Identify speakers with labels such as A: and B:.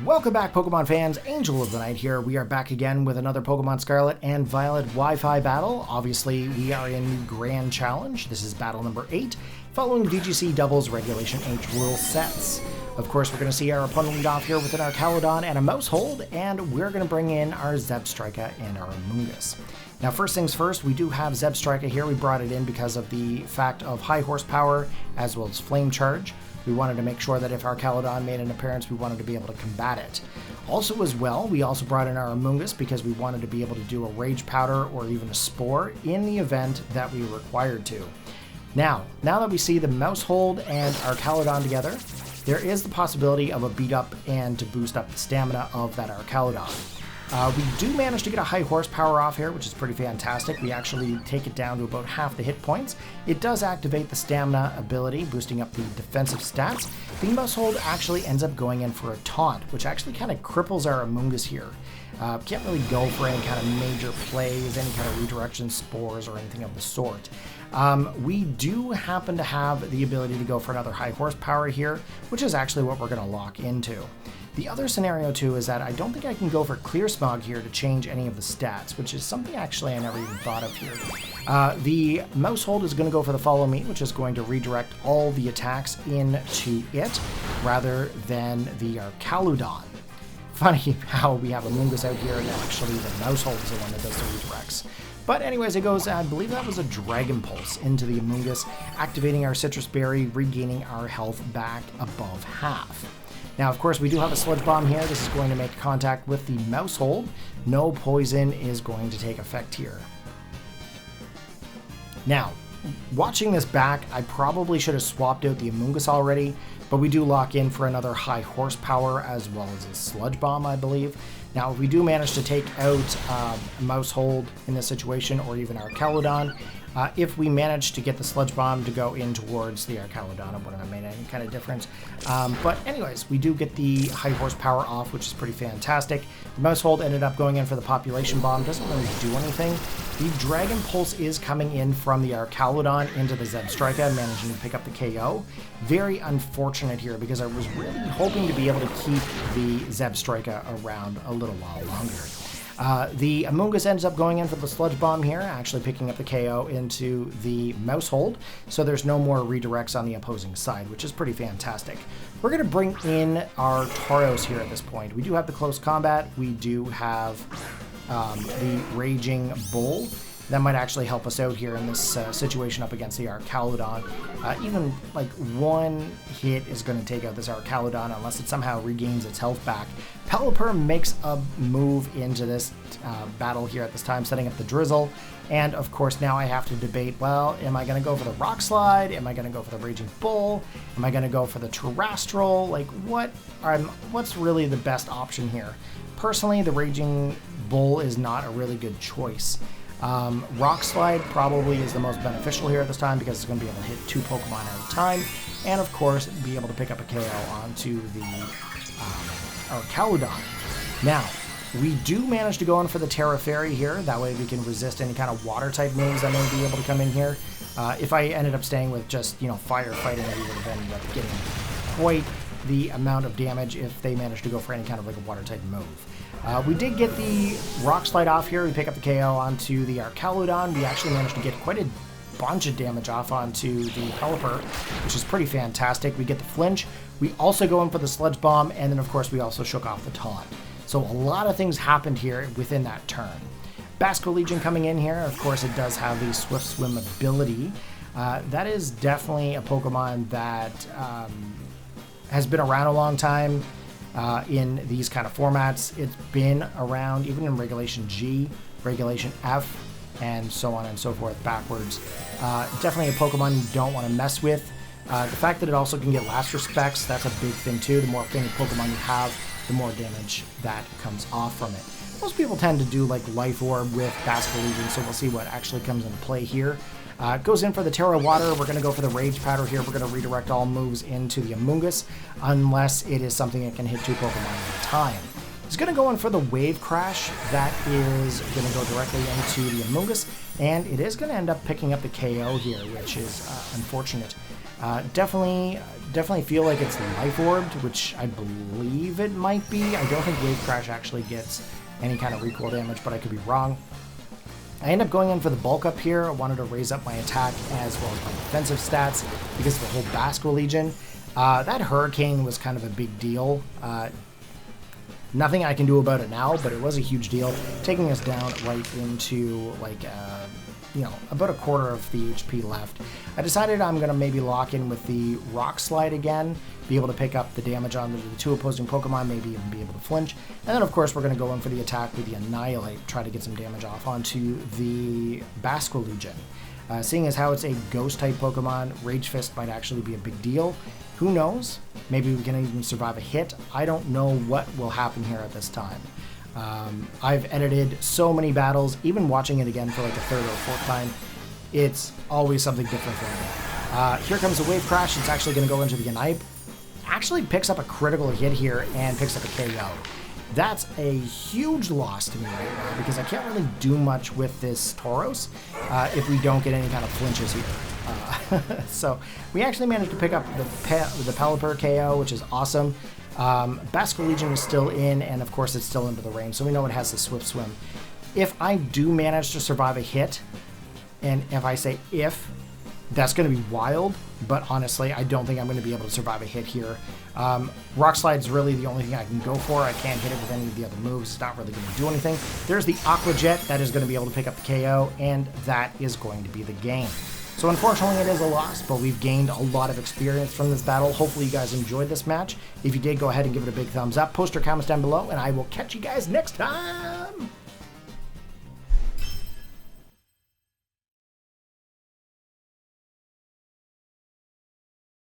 A: Welcome back, Pokemon fans. Angel of the Night here. We are back again with another Pokemon Scarlet and Violet Wi-Fi battle. Obviously, we are in the Grand Challenge. This is battle number 8, following VGC Doubles Regulation H rule sets. Of course, we're going to see our opponent lead off here with an Arcaludon and a Mouse Hold, and we're going to bring in our Zebstrika and our Amoonguss. Now, first things first, we do have Zebstrika here. We brought it in because of the fact of high horsepower as well as flame charge. We wanted to make sure that if our Arcaludon made an appearance, we wanted to be able to combat it. Also as well, we also brought in our Amoonguss because we wanted to be able to do a Rage Powder or even a Spore in the event that we were required to. Now that we see the Mouse Hold and our Arcaludon together, there is the possibility of a beat up and to boost up the stamina of that Arcaludon. We do manage to get a high horsepower off here, which is pretty fantastic. We actually take it down to about half the hit points. It does activate the stamina ability, boosting up the defensive stats. The Mouse Hold actually ends up going in for a taunt, which actually kind of cripples our Amoonguss here. Can't really go for any kind of major plays, any kind of redirection spores or anything of the sort. We do happen to have the ability to go for another high horsepower here, which is actually what we're going to lock into. The other scenario too is that I don't think I can go for Clear Smog here to change any of the stats, which is something actually I never even thought of here. The Mouse Hold is going to go for the Follow Me, which is going to redirect all the attacks into it rather than the Arcaludon. Funny how we have Amoonguss out here and actually the Mouse Hold is the one that does the redirects. But anyways, it goes, I believe that was a Dragon Pulse into the Amoonguss, activating our Citrus Berry, regaining our health back above half. Now, of course, we do have a Sludge Bomb here. This is going to make contact with the Mouse Hold. No poison is going to take effect here. Now, watching this back, I probably should have swapped out the Amoonguss already, but we do lock in for another high horsepower as well as a Sludge Bomb, I believe. Now, if we do manage to take out Mouse Hold in this situation, or even our Arcaludon, if we manage to get the Sludge Bomb to go in towards the Arcaludon, it wouldn't have made any kind of difference. But anyways, we do get the high horsepower off, which is pretty fantastic. The Mouse Hold ended up going in for the Population Bomb, doesn't really do anything. The Dragon Pulse is coming in from the Arcaludon into the Zebstrika, managing to pick up the KO. Very unfortunate here, because I was really hoping to be able to keep the Zebstrika around a little while longer. The Amoonguss ends up going in for the Sludge Bomb here, actually picking up the KO into the Mouse Hold, so there's no more redirects on the opposing side, which is pretty fantastic. We're going to bring in our Tauros here at this point. We do have the Close Combat, we do have the Raging Bull. That might actually help us out here in this situation up against the Arcaludon. Even like one hit is going to take out this Arcaludon unless it somehow regains its health back. Pelipper makes a move into this battle here at this time, setting up the Drizzle. And of course now I have to debate, well, am I going to go for the Rock Slide? Am I going to go for the Raging Bull? Am I going to go for the Terrestrial? Like what's really the best option here? Personally, the Raging Bull is not a really good choice. Rock Slide probably is the most beneficial here at this time because it's going to be able to hit 2 Pokemon at a time, and of course be able to pick up a KO onto the Arcaludon. Now, we do manage to go in for the Tera Fairy here, that way we can resist any kind of water type moves that may be able to come in here. If I ended up staying with just, fire fighting, we would have ended up getting quite the amount of damage if they managed to go for any kind of like a water type move. We did get the Rock Slide off here. We pick up the KO onto the Arcaludon. We actually managed to get quite a bunch of damage off onto the Pelipper, which is pretty fantastic. We get the Flinch. We also go in for the Sludge Bomb, and then of course we also shook off the Taunt. So a lot of things happened here within that turn. Basco Legion coming in here. Of course, it does have the Swift Swim ability. That is definitely a Pokemon that has been around a long time. In these kind of formats. It's been around even in Regulation G, Regulation F, and so on and so forth backwards. Definitely a Pokemon you don't want to mess with. The fact that it also can get Last Respects, that's a big thing too. The more famous Pokemon you have, the more damage that comes off from it. Most people tend to do like Life Orb with Basco Legion, so we'll see what actually comes into play here. Goes in for the Terra Water. We're going to go for the Rage Powder here. We're going to redirect all moves into the Amoonguss, unless it is something that can hit 2 Pokemon at a time. He's going to go in for the Wave Crash. That is going to go directly into the Amoonguss, and it is going to end up picking up the KO here, which is unfortunate. Definitely feel like it's life orbed, which I believe it might be. I don't think Wave Crash actually gets any kind of recoil damage, but I could be wrong. I end up going in for the bulk up here. I wanted to raise up my attack as well as my defensive stats because of the whole Basco Legion. That Hurricane was kind of a big deal. Nothing I can do about it now, but it was a huge deal, taking us down right into like about a quarter of the HP left. I decided I'm going to maybe lock in with the Rock Slide again, be able to pick up the damage on the two opposing Pokemon, maybe even be able to flinch. And then, of course, we're going to go in for the attack with the Annihilate, try to get some damage off onto the Basco Legion. Seeing as how it's a Ghost-type Pokemon, Rage Fist might actually be a big deal. Who knows? Maybe we can even survive a hit. I don't know what will happen here at this time. I've edited so many battles, even watching it again for like a third or fourth time, it's always something different for me. Here comes a Wave Crash. It's actually going to go into the Unipe. Actually picks up a critical hit here and picks up a KO. That's a huge loss to me right now because I can't really do much with this Tauros if we don't get any kind of flinches here. So we actually managed to pick up the Pelipper KO, which is awesome. Basco Legion is still in, and of course it's still into the range, so we know it has the Swift Swim. If I do manage to survive a hit, and if I say if, that's going to be wild, but honestly, I don't think I'm going to be able to survive a hit here. Rock Slide is really the only thing I can go for. I can't hit it with any of the other moves. It's not really going to do anything. There's the Aqua Jet. That is going to be able to pick up the KO, and that is going to be the game. So unfortunately it is a loss, but we've gained a lot of experience from this battle. Hopefully you guys enjoyed this match. If you did, go ahead and give it a big thumbs up. Post your comments down below, and I will catch you guys next time!